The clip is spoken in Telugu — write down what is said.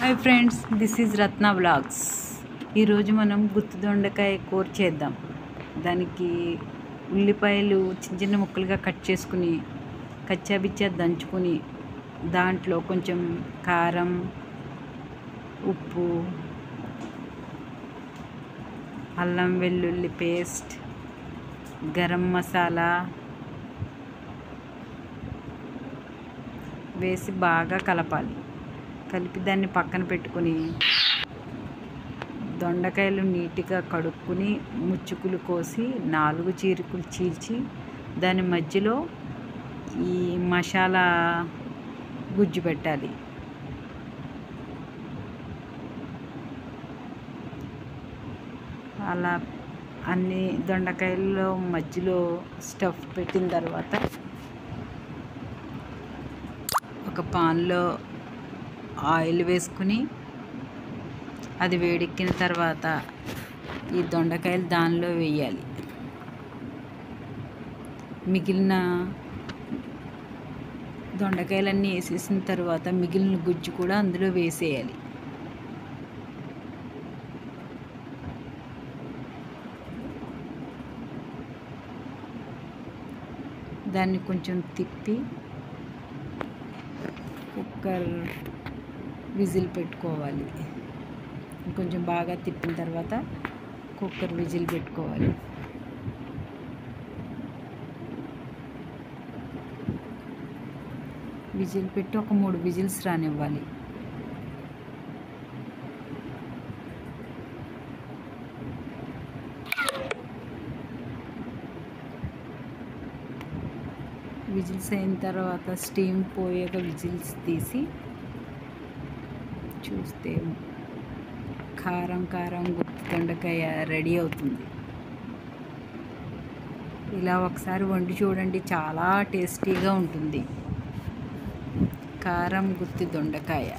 Hi friends, this is Ratna vlogs. ఈరోజు మనం గుత్తి దొండకాయ కూర చేద్దాం. దానికి ఉల్లిపాయలు చిన్న చిన్న ముక్కలుగా కట్ చేసుకుని కచ్చాబిచ్చా దంచుకొని దాంట్లో కొంచెం కారం, ఉప్పు, అల్లం వెల్లుల్లి పేస్ట్, గరం మసాలా వేసి బాగా కలపాలి. కలిపి దాన్ని పక్కన పెట్టుకుని దొండకాయలు నీట్గా కడుక్కుని ముచ్చుకులు కోసి 4 చీరికలు చీల్చి దాని మధ్యలో ఈ మసాలా గుజ్జు పెట్టాలి. అలా అన్ని దొండకాయల్లో మధ్యలో స్టఫ్ పెట్టిన తర్వాత ఒక పాన్లో ఆయిల్ వేసుకుని అది వేడెక్కిన తర్వాత ఈ దొండకాయలు దానిలో వేయాలి. మిగిలిన దొండకాయలన్నీ వేసేసిన తర్వాత మిగిలిన గుజ్జు కూడా అందులో వేసేయాలి. దాన్ని కొంచెం తిప్పి కుక్కర్ విజిల్ పెట్టుకోవాలి. కొంచెం బాగా తిప్పిన తర్వాత కుక్కర్ విజిల్ పెట్టుకోవాలి. విజిల్ పెట్టి ఒక 3 విజిల్స్ రానివ్వాలి. విజిల్స్ అయిన తర్వాత స్టీమ్ పోయాక విజిల్స్ తీసి చూస్తే కారం గుత్తి దొండకాయ రెడీ అవుతుంది. ఇలా ఒకసారి వండి చూడండి, చాలా టేస్టీగా ఉంటుంది. కారం గుత్తి దొండకాయ.